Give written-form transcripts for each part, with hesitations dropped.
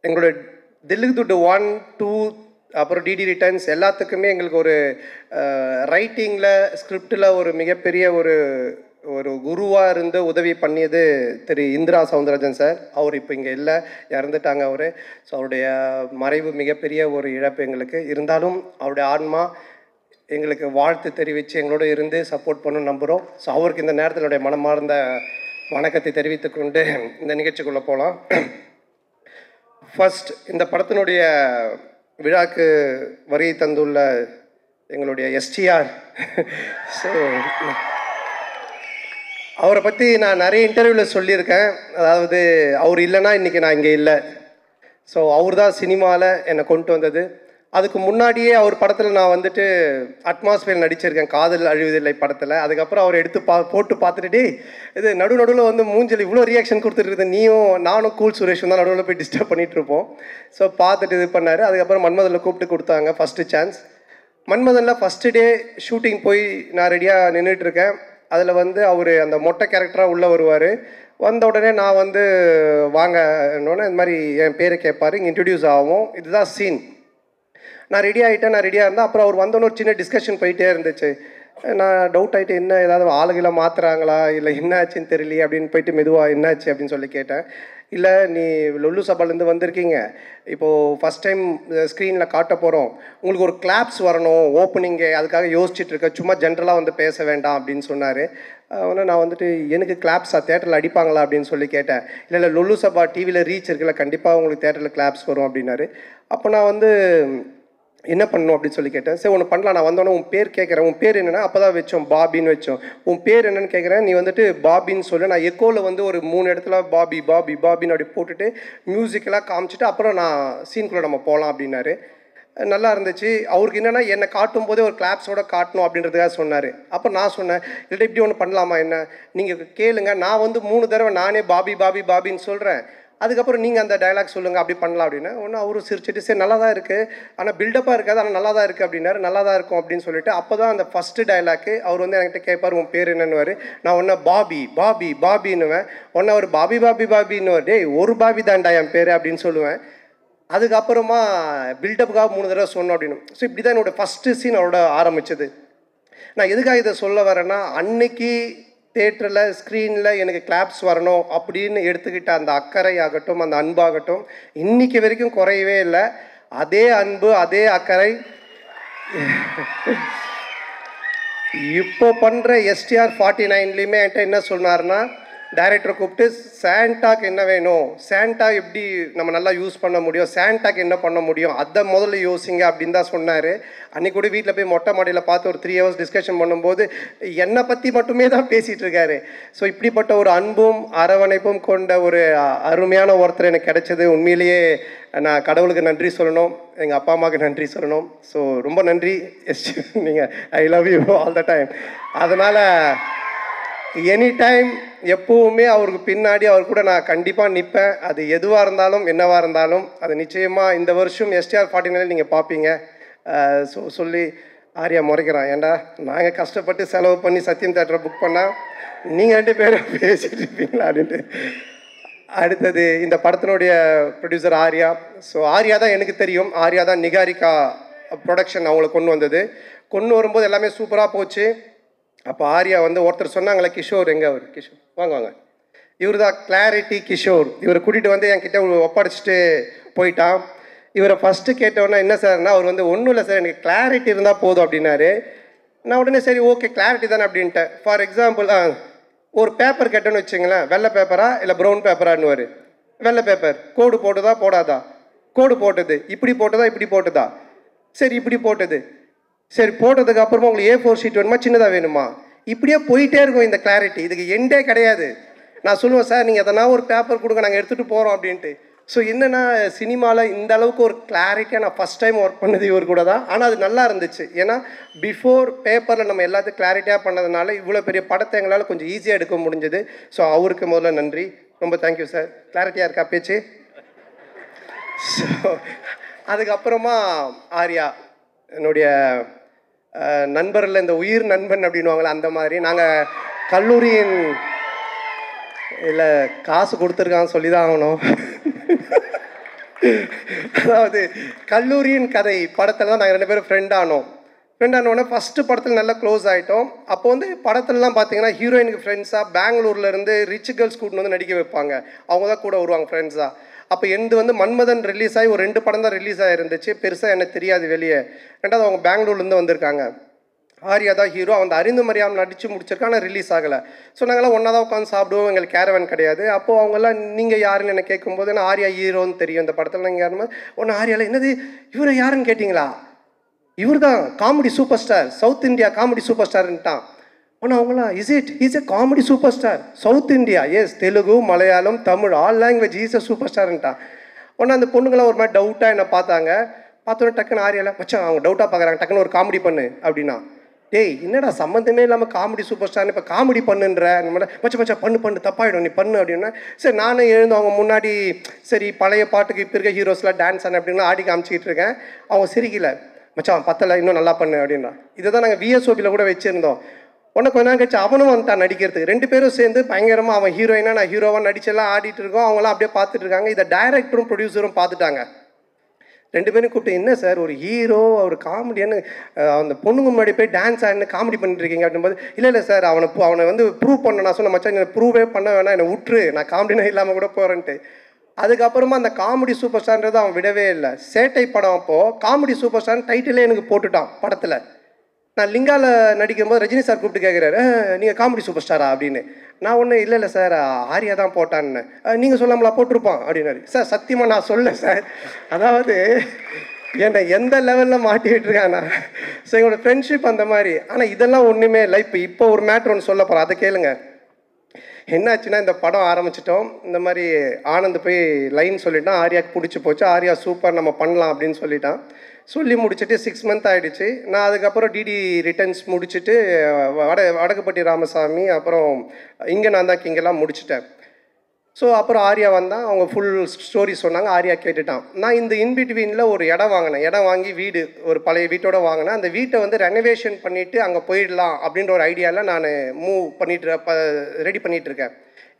எங்களோட தில்லுக்கு துட்டு 1, 2 அப்புறம் டிடி ரிட்டர்ன்ஸ் எல்லாத்துக்குமே எங்களுக்கு ஒரு ரைட்டிங்கில் ஸ்கிரிப்டில் ஒரு மிகப்பெரிய ஒரு ஒரு குருவாக இருந்து உதவி பண்ணியது திரு இந்திரா சவுந்தரராஜன் சார். அவர் இப்போ இங்கே இல்லை, இறந்துட்டாங்க அவர். ஸோ அவருடைய மறைவு மிகப்பெரிய ஒரு இழப்பு எங்களுக்கு. இருந்தாலும் அவருடைய ஆன்மா எங்களுக்கு வாழ்த்து தெரிவித்து எங்களோட இருந்து சப்போர்ட் பண்ணணும்னு நம்புகிறோம். ஸோ அவருக்கு இந்த நேரத்தில் என்னுடைய மனமார்ந்த வணக்கத்தை தெரிவித்துக்கொண்டு இந்த நிகழ்ச்சிக்குள்ளே போகலாம். ஃபர்ஸ்ட், இந்த படத்தினுடைய விழாக்கு வருகை தந்துள்ள எங்களுடைய எஸ்டிஆர். ஸோ அவரை பற்றி நான் நிறைய இன்டர்வியூவில் சொல்லியிருக்கேன். அதாவது அவர் இல்லைன்னா இன்றைக்கி நான் இங்கே இல்லை. ஸோ அவர் தான் சினிமாவில் என்னை கொண்டு வந்தது. அதுக்கு முன்னாடியே அவர் படத்தில் நான் வந்துட்டு அட்மாஸ்பியர் நடிச்சிருக்கேன், காதல் அழிவதில்லை படத்தில். அதுக்கப்புறம் அவர் எடுத்து போட்டு பார்த்துட்டு, இது நடுவில் வந்து மூஞ்சல் இவ்வளோ ரியாக்ஷன் கொடுத்துட்டு நீயும் நானும் கூல் சுரேஷும் தான் நடுவில் போய் டிஸ்டர்ப் பண்ணிகிட்டு இருப்போம். ஸோ பார்த்துட்டு இது பண்ணார். அதுக்கப்புறம் மன்மதனில் கூப்பிட்டு கொடுத்தாங்க ஃபஸ்ட்டு சான்ஸ். மன்மதனில் ஃபஸ்ட்டு டே ஷூட்டிங் போய் நான் ரெடியாக நின்றுட்டுருக்கேன். அதில் வந்து அவர் அந்த மொட்டை கேரக்டராக உள்ளே வருவார். வந்த உடனே நான் வந்து வாங்கன்னொன்னே இந்த மாதிரி என் பேரை கேட்பார், இங்கே இன்ட்ரடியூஸ் ஆகும், இதுதான் சீன். நான் ரெடி ஆகிட்டேன், நான் ரெடியாக இருந்தேன். அப்புறம் அவர் வந்தோன்னு ஒரு சின்ன டிஸ்கஷன் போயிட்டே இருந்துச்சு. நான் டவுட் ஆகிட்டு, என்ன ஏதாவது ஆளுகளை மாற்றுறாங்களா இல்லை என்ன ஆச்சுன்னு தெரியலையே அப்படின்னு போயிட்டு மெதுவாக என்னாச்சு அப்படின்னு சொல்லி கேட்டேன். இல்லை, நீ லொல்லு சபாலேருந்து வந்திருக்கீங்க, இப்போது ஃபஸ்ட் டைம் ஸ்க்ரீனில் காட்ட போகிறோம், உங்களுக்கு ஒரு கிளாப்ஸ் வரணும் ஓப்பனிங்கு, அதுக்காக யோசிச்சுட்டு இருக்க, சும்மா ஜென்ரலாக வந்து பேச வேண்டாம் அப்படின்னு சொன்னார். ஆனால் நான் வந்துட்டு எனக்கு கிளாப்ஸா தேட்டரில் அடிப்பாங்களா அப்படின்னு சொல்லி கேட்டேன். இல்லை லொல்லு சபா டிவியில் ரீச் இருக்குல்ல, கண்டிப்பாக உங்களுக்கு தேட்டரில் கிளாப்ஸ் வரும் அப்படின்னாரு. அப்போ நான் வந்து என்ன பண்ணணும் அப்படின்னு சொல்லி கேட்டேன். சரி ஒன்று பண்ணலாம், நான் வந்தோடனே உன் பேர் கேட்குறேன், உன் பேர் என்னென்னா அப்போ தான் வச்சோம் பாபின்னு வச்சோம். உன் பேர் என்னென்னு கேட்குறேன், நீ வந்துட்டு பாபின்னு சொல்லு. நான் எக்கோவில் வந்து ஒரு 3 இடத்துல பாபி பாபி பாபின்னு அப்படி போட்டுட்டு மியூசிக்கெல்லாம் காமிச்சிட்டு அப்புறம் நான் சீனுக்குள்ளே நம்ம போகலாம் அப்படின்னாரு. நல்லா இருந்துச்சு. அவருக்கு என்னென்னா என்னை காட்டும் போதே ஒரு கிளாப்ஸோட காட்டணும் அப்படின்றதுக்காக சொன்னார். அப்போ நான் சொன்னேன், இல்லை இப்படி ஒன்று பண்ணலாமா, என்ன நீங்கள் கேளுங்க, நான் வந்து 3 தடவை நானே பாபி பாபி பாபின்னு சொல்கிறேன், அதுக்கப்புறம் நீங்கள் அந்த டைலாக் சொல்லுங்கள், அப்படி பண்ணலாம் அப்படின்னா. ஒன்று அவரும் சிரிச்சிட்டு, சரி நல்லா தான் இருக்குது, ஆனால் பில்டப்பாக இருக்காது, ஆனால் நல்லா தான் இருக்குது அப்படின்னாரு. நல்லா தான் இருக்கும் அப்படின்னு சொல்லிட்டு அப்போ தான் அந்த ஃபஸ்ட்டு டைலாக்கு அவர் வந்து என்கிட்ட கேட்பார், உன் பேர் என்னன்னுவார். நான் ஒன்று பாபி பாபி பாபின்னுவேன். ஒன்று அவர் பாபி பாபி பாபின்னுவார். டேய் ஒரு பாபி தான்டா என் பேர் அப்படின்னு சொல்லுவேன். அதுக்கப்புறமா பில்டப்புக்காக 3 தடவை சொன்னோம் அப்படின்னு. ஸோ இப்படி தான் என்னோடய ஃபஸ்ட்டு சீன் அவரோட ஆரம்பித்தது. நான் எதுக்காக இதை சொல்ல வரேன்னா, அன்னைக்கு தேட்டரில் ஸ்க்ரீனில் எனக்கு கிளாப்ஸ் வரணும் அப்படின்னு எடுத்துக்கிட்ட அந்த அக்கறை ஆகட்டும், அந்த அன்பாகட்டும், இன்றைக்கி வரைக்கும் குறையவே இல்லை. அதே அன்பு, அதே அக்கறை இப்போ பண்ணுற எஸ்டிஆர் 49லேயுமே என்கிட்ட என்ன சொன்னார்னா, டைரக்டரை கூப்பிட்டு சாண்டாக்கு என்ன வேணும், சாண்டா எப்படி நம்ம நல்லா யூஸ் பண்ண முடியும், சாண்டாக்கு என்ன பண்ண முடியும், அதை முதல்ல யோசிங்க அப்படின்னு தான் சொன்னார். அன்றைக்கி கூட வீட்டில் போய் மொட்டை மாடியில் பார்த்து ஒரு 3 hours டிஸ்கஷன் பண்ணும்போது என்னை பற்றி மட்டுமே தான் பேசிகிட்டு இருக்காரு. ஸோ இப்படிப்பட்ட ஒரு அன்பும் அரவணைப்பும் கொண்ட ஒரு அருமையான ஒருத்தர் எனக்கு கிடைச்சது. உண்மையிலேயே நான் கடவுளுக்கு நன்றி சொல்லணும், எங்கள் அப்பா அம்மாவுக்கு நன்றி சொல்லணும். ஸோ ரொம்ப நன்றி நீங்கள், I love you all the time. அதனால் எனி டைம் எப்போவுமே அவருக்கு பின்னாடி அவர் கூட நான் கண்டிப்பாக நிற்பேன். அது எதுவாக இருந்தாலும் என்னவாக இருந்தாலும் அது நிச்சயமாக இந்த வருஷம் எஸ்டிஆர் 49 நீங்கள் பார்ப்பீங்க. சொல்லி ஆரியா முறைக்கிறான், ஏண்டா நாங்கள் கஷ்டப்பட்டு செலவு பண்ணி சத்யம் தேட்டரை புக் பண்ணால் நீங்கள் 2 பேரும் பேசிகிட்டு இருப்பீங்களா அப்படின்ட்டு. அடுத்தது இந்த படத்தினுடைய ப்ரொடியூசர் ஆர்யா. ஸோ ஆர்யா தான் எனக்கு தெரியும், ஆர்யா தான் நிகாரிகா ப்ரொடக்ஷன் அவங்களை கொண்டு வந்தது. கொண்டு வரும்போது எல்லாமே சூப்பராக போச்சு. அப்போ ஆர்யா வந்து ஒருத்தர் சொன்னாங்களே, கிஷோர் எங்கே, அவர் கிஷோர் வாங்க வாங்க, இவர் தான் கிளாரிட்டி கிஷோர். இவரை கூட்டிகிட்டு வந்து என்கிட்ட ஒப்படைச்சிட்டு போயிட்டான். இவரை ஃபஸ்ட்டு கேட்டோன்னா என்ன சார்னா, அவர் வந்து ஒன்றும் இல்லை சார், எனக்கு கிளாரிட்டி இருந்தால் போதும் அப்படின்னாரு. நான் உடனே சரி ஓகே கிளாரிட்டி தானே அப்படின்ட்டேன். ஃபார் எக்ஸாம்பிள் ஒரு பேப்பர் கேட்டோன்னு வச்சுங்களேன், வெள்ளை பேப்பரா இல்லை ப்ரௌன் பேப்பரான்னுவார். வெள்ளை பேப்பர் கோடு போட்டுதா போடாதா, கோடு போட்டது, இப்படி போட்டதா இப்படி போட்டதா, சரி இப்படி போட்டது, சரி போட்டதுக்கு அப்புறமா உங்களுக்கு A4 ஷீட் வேணுமா சின்னதாக வேணுமா, இப்படியே போயிட்டே இருக்கும் இந்த கிளாரிட்டி. இதுக்கு எண்டே கிடையாது. நான் சொல்லுவேன், சார் நீங்கள் எதனா ஒரு பேப்பர் கொடுங்க, நாங்கள் எடுத்துகிட்டு போகிறோம் அப்படின்ட்டு. ஸோ என்னென்னா சினிமாவில் இந்த அளவுக்கு ஒரு கிளாரிட்டியாக நான் ஃபஸ்ட் டைம் ஒர்க் பண்ணது இவர் கூட தான். ஆனால் அது நல்லா இருந்துச்சு. ஏன்னா பிஃபோர் பேப்பரில் நம்ம எல்லாத்தையும் கிளாரிட்டியாக பண்ணதுனால இவ்வளோ பெரிய படத்தை எங்களால் கொஞ்சம் ஈஸியாக எடுக்க முடிஞ்சது. ஸோ அவருக்கு முதல்ல நன்றி, ரொம்ப தேங்க்யூ சார். கிளாரிட்டியாக இருக்கா பேச்சு? ஸோ அதுக்கப்புறமா ஆர்யா என்னுடைய நண்பரில் இந்த உயிர் நண்பன் அப்படின்வாங்களே அந்த மாதிரி. நாங்கள் கல்லூரியின் இல்லை காசு கொடுத்துருக்கான்னு சொல்லி தான் ஆகணும். அதாவது கல்லூரியின் கதை படத்தில் தான் நாங்கள் 2 பேரும் ஃப்ரெண்டானோடனே ஃபஸ்ட்டு படத்தில் நல்லா க்ளோஸ் ஆகிட்டோம். அப்போ வந்து படத்துலலாம் பார்த்தீங்கன்னா ஹீரோயினுக்கு ஃப்ரெண்ட்ஸாக பெங்களூர்லேருந்து ரிச் கேர்ள்ஸ் கூட்டின்னு வந்து நடிக்க வைப்பாங்க. அவங்க தான் கூட வருவாங்க ஃப்ரெண்ட்ஸாக. அப்போ எந்த வந்து மன்மதன் ரிலீஸ் ஆகி ஒரு 2 படம் தான் ரிலீஸ் ஆகிருந்துச்சு. பெருசாக எனக்கு தெரியாது வெளியே. ரெண்டாவது அவங்க பெங்களூர்லேருந்து வந்திருக்காங்க. ஆர்யா தான் ஹீரோ. அவன் அறிந்து மரியாமல் நடித்து முடிச்சிருக்கான், ஆனால் ரிலீஸ் ஆகலை. ஸோ நாங்கள்லாம் ஒன்றா தான் உட்காந்து சாப்பிடுவோம். எங்களுக்கு கேரவன் கிடையாது. அப்போது அவங்கெல்லாம் நீங்கள் யாருன்னு என்ன கேட்கும்போது நான் ஆர்யா ஹீரோன்னு தெரியும் இந்த படத்தில். நீங்கள் யாருமே ஒன்று ஆர்யாவில் என்னது இவரை யாருன்னு கேட்டிங்களா? இவர் தான் comedy super star, south India comedy super ஸ்டார்ன்ட்டான். ஆனால் அவங்களாம் is a comedy super star south India, yes Telugu Malayalam Tamil all language is a super ஸ்டார்ன்ட்டான். ஒன்று அந்த பொண்ணுங்களாம் ஒரு மாதிரி டவுட்டாக என்னை பார்த்தாங்க. பார்த்தோன்னே டக்குன்னு ஆர்யாவில் மச்சான் அவங்க டவுட்டாக பார்க்குறாங்க, டக்குன்னு ஒரு காமெடி பண்ணு அப்படின்னா. டேய் என்னடா சம்மந்தமே இல்லாமல் காமெடி சூப்பர் ஸ்டார்னு இப்போ காமெடி பண்ணுன்ற மச்சா பண்ணு தப்பாயிடும் நீ பண்ணு அப்படின்னா. சரி நானும் எழுந்து அவங்க முன்னாடி சரி பழைய பாட்டுக்கு இப்போ இருக்க ஹீரோஸ்லாம் டான்ஸ் ஆன அப்படின்லாம் ஆடி காமிச்சிக்கிட்டு இருக்கேன். அவங்க சிரிக்கல, மச்சான் பத்தலை இன்னும் நல்லா பண்ணு அப்படின்னா. இதை தான் நாங்கள் விஎஸ்ஓபியில் கூட வச்சுருந்தோம். உடனே கொஞ்ச நேரம் கழிச்சு அவனும் வந்துட்டான் நடிக்கிறதுக்கு. 2 பேரும் சேர்ந்து பயங்கரமாக அவன் ஹீரோயினா நான் ஹீரோவாக நடிச்செல்லாம் ஆடிட்டு இருக்கோம். அவங்களாம் அப்படியே பார்த்துட்டு இருக்காங்க. இதை டைரக்டரும் ப்ரொடியூசரும் பார்த்துட்டாங்க. 2 பேரும் கூப்பிட்டு என்ன சார் ஒரு ஹீரோ ஒரு காமெடியான்னு அந்த பொண்ணுங்க முன்னாடி போய் டான்ஸ் ஆடினு காமெடி பண்ணிட்டு இருக்கீங்க அப்படின்போது இல்லை சார் அவனை வந்து ப்ரூவ் பண்ண நான் சொன்ன மச்சான் என்னை ப்ரூவே பண்ண வேணாம், என்னை விட்டுரு, நான் காமெடினா இல்லாமல் கூட போகிறேன்ட்டு. அதுக்கப்புறமா அந்த காமெடி சூப்பர் ஸ்டார்ன்றது அவன் விடவே இல்லை. சேட்டை படம் அப்போது காமெடி சூப்பர் ஸ்டார்னு டைட்டிலே எனக்கு போட்டுட்டான் படத்தில். நான் லிங்காவில் நடிக்கும்போது ரஜினி சார் கூப்பிட்டு கேட்குறாரு நீங்கள் காமெடி சூப்பர் ஸ்டாரா அப்படின்னு. நான் ஒன்றும் இல்லை சார் ஆர்யா தான் போட்டான்னு. நீங்கள் சொல்லாமலா போட்டிருப்பான் அப்படின்னாரு. சார் சத்தியமாக நான் சொல்ல சார், அதாவது என்னை எந்த லெவலில் மாட்டிக்கிட்டு இருக்காண்ணா. ஸோ எங்களோட ஃப்ரெண்ட்ஷிப் அந்த மாதிரி. ஆனால் இதெல்லாம் ஒன்றுமே இல்லை. இப்போ ஒரு மேட்ரு ஒன்று சொல்ல போகிறேன், அதை கேளுங்க. என்னாச்சுன்னா இந்த படம் ஆரம்பிச்சிட்டோம். இந்த மாதிரி ஆனந்த் போய் லைன் சொல்லிட்டான், ஆர்யாவுக்கு பிடிச்சி போச்சு, ஆர்யா சூப்பர் நம்ம பண்ணலாம் அப்படின்னு சொல்லிட்டான். சொல்லி முடிச்சுட்டு 6 மந்த் ஆகிடுச்சு. நான் அதுக்கப்புறம் டிடி ரிட்டர்ன்ஸ் முடிச்சுட்டு வடக்குப்பட்டி ராமசாமி அப்புறம் இங்கே நான் தான் இங்கெல்லாம் முடிச்சுட்டேன். ஸோ அப்புறம் ஆர்யா வந்தான், அவங்க ஃபுல் ஸ்டோரி சொன்னாங்க, ஆர்யா கேட்டுட்டான். நான் இந்த இன்பிட்வீனில் ஒரு இடம் வாங்கினேன். இடம் வாங்கி வீடு ஒரு பழைய வீட்டோடு வாங்கினேன். அந்த வீட்டை வந்து ரெனோவேஷன் பண்ணிவிட்டு அங்கே போயிடலாம் அப்படின்ற ஒரு ஐடியாவில் நான் ரெடி பண்ணிகிட்ருக்கேன்.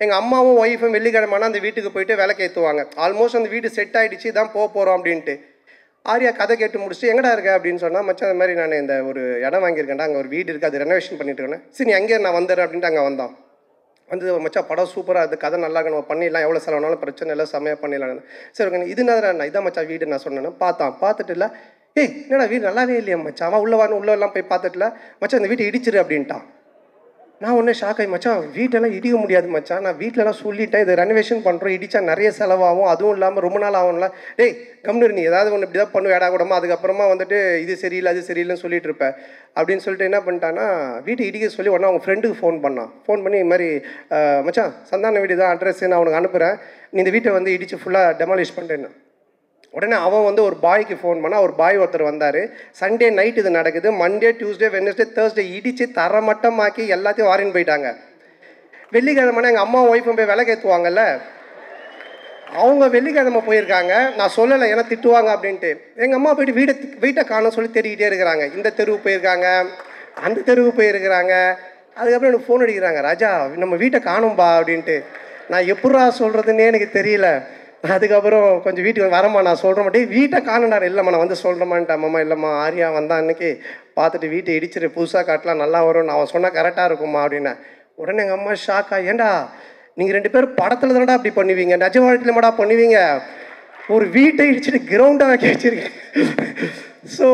எங்கள் அம்மாவும் ஒய்ஃபும் வெள்ளிக்கிழமைனா அந்த வீட்டுக்கு போயிட்டு விளக்கு ஏற்றுவாங்க. ஆல்மோஸ்ட் அந்த வீடு செட் ஆகிடுச்சு, தான் போகிறோம் அப்படின்ட்டு. ஆர்யா கதை கேட்டு முடிச்சுட்டு எங்கடா இருக்க அப்படின்னு சொன்னால் மச்சான் அந்த மாதிரி நான் இந்த ஒரு இடம் வாங்கியிருக்கேன்டா, அங்கே ஒரு வீடு இருக்குது, அது ரெனோவேஷன் பண்ணிட்டு இருக்கேன். சரி அங்கேயே நான் வந்துடுறேன் அப்படின்ட்டு அங்கே வந்தான். வந்து மச்சா படம் சூப்பராக அது கதை நல்லா நம்ம பண்ணிடலாம், எவ்வளோ செலவுனாலும் பிரச்சனை இல்லை, செம்மையாக பண்ணிடலாம். சரி ஓகே இது நான் இதான் மச்சா வீடு நான் சொன்னேன்னா பார்த்துட்டு இல்லை என்னடா வீடு நல்லாவே இல்லையா மச்சான், அவன் உள்ளெல்லாம் போய் பார்த்துட்டுல மச்சான் இந்த வீட்டை இடிச்சிரு அப்படின்ட்டான். நான் ஒன்றே ஷாக் ஆகி மச்சான் வீட்டெல்லாம் இடிக்க முடியாது மச்சான், நான் வீட்டிலலாம் சொல்லிட்டேன் இதை ரெனோவேஷன் பண்ணுறோம், இடித்தா நிறைய செலவாகும், அதுவும் இல்லாமல் ரொம்ப நாள் ஆகும்ல. கம்னு நீ ஏதாவது ஒன்று இப்படி தான் பண்ணு வேடா கூடமா, அதுக்கப்புறமா வந்துட்டு இது சரியில்லை அது சரியில்லைன்னு சொல்லிட்டு இருப்பேன் அப்படின்னு சொல்லிட்டு என்ன பண்ணிட்டான்னா வீட்டை இடிக்க சொல்லி உடனே அவங்க ஃப்ரெண்டுக்கு ஃபோன் பண்ணி இது மாதிரி மச்சான் சந்தான வீடு தான் அட்ரஸ் நான் அவனுக்கு அனுப்புகிறேன், நீ இந்த வீட்டை வந்து இடித்து ஃபுல்லாக டெமாலிஷ் பண்ணுறேன்னு. உடனே அவன் வந்து ஒரு பாய்க்கு ஃபோன் பண்ணால் ஒரு பாய் ஒருத்தர் வந்தார். சண்டே நைட் இது நடக்குது, மண்டே டியூஸ்டே வெட்னஸ்டே தேர்ஸ்டே இடித்து தரமட்டமாக்கி எல்லாத்தையும் வாரின்னு போயிட்டாங்க. வெள்ளிக்கிழமைனா எங்கள் அம்மா ஒய்ஃபும் போய் விளக்கு ஏற்றுவாங்கல்ல, அவங்க வெள்ளிக்கிழமை போயிருக்காங்க. நான் சொல்லலை ஏன்னா திட்டுவாங்க அப்படின்ட்டு. எங்கள் அம்மா போயிட்டு வீட்டை காணோம் சொல்லி தேடிக்கிட்டே இருக்கிறாங்க. இந்த தெருவு போயிருக்காங்க, அந்த தெருவு போயிருக்கிறாங்க. அதுக்கப்புறம் எனக்கு ஃபோன் அடிக்கிறாங்க, ராஜா நம்ம வீட்டை காணும்பா அப்படின்ட்டு. நான் எப்படா சொல்கிறதுன்னே எனக்கு தெரியல. அதுக்கப்புறம் கொஞ்சம் வீட்டுக்கு வரமா நான் சொல்கிற மாட்டேன் வீட்டை காணுனார். இல்லைம்மா நான் வந்து சொல்கிறேம்மான்ட்டு. அம்மா இல்லைம்மா ஆர்யா வந்தான் அன்றைக்கி பார்த்துட்டு வீட்டை இடிச்சிட்டு புதுசாக காட்டலாம் நல்லா வரும், அவன் சொன்னால் கரெக்டாக இருக்கும்மா அப்படின்னா. உடனே எங்கள் அம்மா ஷாக்கா, ஏண்டா நீங்கள் 2 பேரும் படத்தில் தானடா அப்படி பண்ணுவீங்க, நிஜ வாழ்க்கையில் மாடா பண்ணுவீங்க, ஒரு வீட்டை இடிச்சிட்டு கிரவுண்டாக வைக்க வச்சிருக்கேன். ஸோ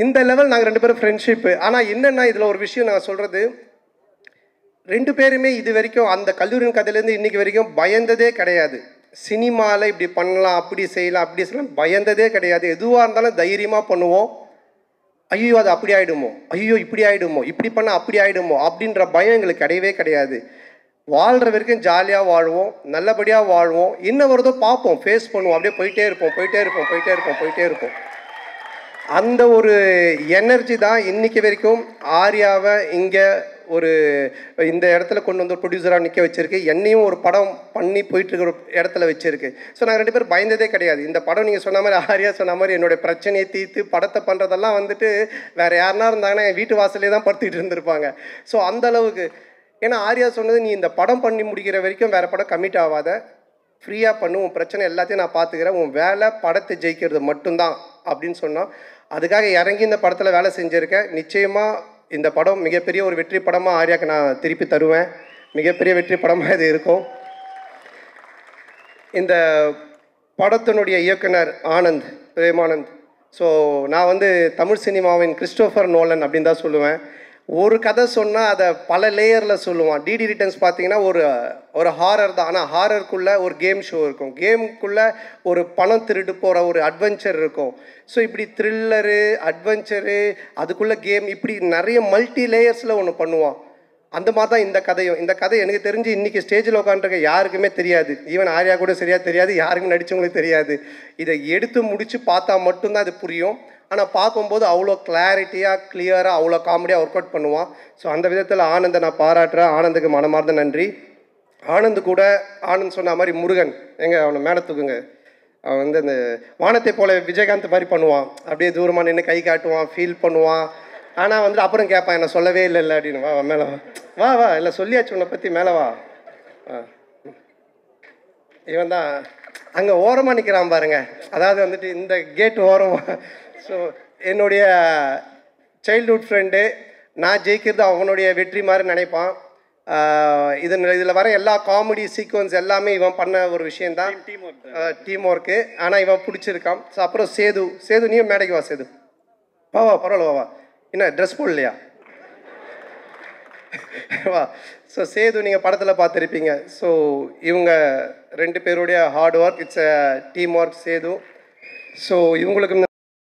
இந்த லெவல் நாங்கள் 2 பேரும் ஃப்ரெண்ட்ஷிப்பு. ஆனால் என்னென்னா இதில் ஒரு விஷயம் நான் சொல்கிறது, 2 பேருமே இது வரைக்கும் அந்த கல்லூரியின் கதையிலேருந்து இன்றைக்கி வரைக்கும் பயந்ததே கிடையாது. சினிமாவில் இப்படி பண்ணலாம் அப்படி செய்யலாம் பயந்ததே கிடையாது. எதுவாக இருந்தாலும் தைரியமாக பண்ணுவோம். ஐயோ அது அப்படி ஆகிடுமோ, ஐயோ இப்படி ஆகிடுமோ, இப்படி பண்ணால் அப்படி ஆகிடுமோ அப்படின்ற பயம் எங்களுக்கு கிடையவே கிடையாது. வாழ்கிற வரைக்கும் ஜாலியாக வாழ்வோம், நல்லபடியாக வாழ்வோம், என்ன வருதோ பார்ப்போம், ஃபேஸ் பண்ணுவோம், அப்படியே போயிட்டே இருப்போம். அந்த ஒரு எனர்ஜி தான் இன்றைக்கி வரைக்கும் ஆர்யாவை இங்கே ஒரு இந்த இடத்துல கொண்டு வந்து ஒரு ப்ரொடியூசராக நிற்க வச்சிருக்கு, என்னையும் ஒரு படம் பண்ணி போயிட்டுருக்கிற இடத்துல வச்சுருக்கு. ஸோ நாங்கள் 2 பேரும் பயந்ததே கிடையாது. இந்த படம் நீங்கள் சொன்ன மாதிரி ஆர்யா சொன்ன மாதிரி என்னுடைய பிரச்சனையை தீர்த்து படத்தை பண்ணுறதெல்லாம் வந்துட்டு வேறு யாருனா இருந்தாங்கன்னா என் வீட்டு வாசலே தான் படுத்திகிட்டு இருந்திருப்பாங்க. ஸோ அந்தளவுக்கு ஏன்னா ஆர்யா சொன்னது நீ இந்த படம் பண்ணி முடிக்கிற வரைக்கும் வேறு படம் கமிட் ஆகாத, ஃப்ரீயாக பண்ணு, உன் பிரச்சனை எல்லாத்தையும் நான் பார்த்துக்கிறேன், உன் வேலை படத்தை ஜெயிக்கிறது மட்டும்தான் அப்படின்னு சொன்னால் அதுக்காக இறங்கி இந்த படத்தில் வேலை செஞ்சுருக்கேன். நிச்சயமாக இந்த படம் மிகப்பெரிய ஒரு வெற்றி படமாக ஆர்யாவுக்கு நான் திருப்பி தருவேன். மிகப்பெரிய வெற்றி படமாக இது இருக்கும். இந்த படத்தினுடைய இயக்குனர் ஆனந்த், பிரேமானந்த். ஸோ நான் வந்து தமிழ் சினிமாவின் கிறிஸ்டோஃபர் நோலன் அப்படின்னு தான் சொல்லுவேன். ஒரு கதை சொன்னால் அதை பல லேயரில் சொல்லுவான். டிடி ரிட்டர்ன்ஸ் பார்த்தீங்கன்னா ஒரு ஹாரர் தான், ஆனால் ஹாரருக்குள்ளே ஒரு கேம் ஷோ இருக்கும், கேமுக்குள்ளே ஒரு பணம் திருட்டு போகிற ஒரு அட்வென்ச்சர் இருக்கும். ஸோ இப்படி த்ரில்லரு, அட்வென்ச்சரு, அதுக்குள்ளே கேம், இப்படி நிறைய மல்டி லேயர்ஸில் ஒன்று பண்ணுவான். அந்த மாதிரி தான் இந்த கதையும். இந்த கதை எனக்கு தெரிஞ்சு இன்றைக்கி ஸ்டேஜில் உட்காந்துருக்க யாருக்குமே தெரியாது. ஈவன் ஆர்யா கூட சரியாக தெரியாது, யாருக்கும் நடித்தவங்களுக்கு தெரியாது. இதை எடுத்து முடித்து பார்த்தா மட்டும்தான் அது புரியும். ஆனால் பார்க்கும்போது அவ்வளோ கிளாரிட்டியாக, கிளியராக, அவ்வளோ காமெடியாக ஒர்க் அவுட் பண்ணுவான். ஸோ அந்த விதத்தில் ஆனந்தை நான் பாராட்டுறேன். ஆனந்துக்கு மனமார்ந்த நன்றி. ஆனந்து கூட ஆனந்த் சொன்ன மாதிரி முருகன், அவனை மேலே தூக்குங்க. அவன் வந்து அந்த வானத்தை போல விஜயகாந்த் மாதிரி பண்ணுவான். அப்படியே தூரமாக நின்று கை காட்டுவான், ஃபீல் பண்ணுவான். ஆனால் வந்து அப்புறம் கேட்பான், என்ன சொல்லவே இல்லை அப்படின்னு. வா மேலே வா இல்லை சொல்லியாச்சு உன்னை பற்றி, மேலே வா. இவன் தான் அங்கே ஓரமாக நிற்கிறான் பாருங்க. அதாவது வந்துட்டு இந்த கேட் ஓரமாக. ஸோ என்னுடைய சைல்ட்ஹுட் ஃப்ரெண்டு, நான் ஜெயிக்கிறது அவனுடைய வெற்றி மாதிரி நினைப்பான். இதில் வர எல்லா காமெடி சீக்வன்ஸ் எல்லாமே இவன் பண்ண ஒரு விஷயந்தான், டீம் ஒர்க்கு. ஆனால் இவன் பிடிச்சிருக்கான். ஸோ அப்புறம் சேது நீயும் மேடைக்கு வா. சேது வா பரவாயில்ல வா. என்ன ட்ரெஸ் போடலையா? வா. ஸோ சேது நீங்கள் படத்தில் பார்த்துருப்பீங்க. ஸோ இவங்க 2 பேருடைய hard work, it's a team work Sethu. So இவங்களுக்கு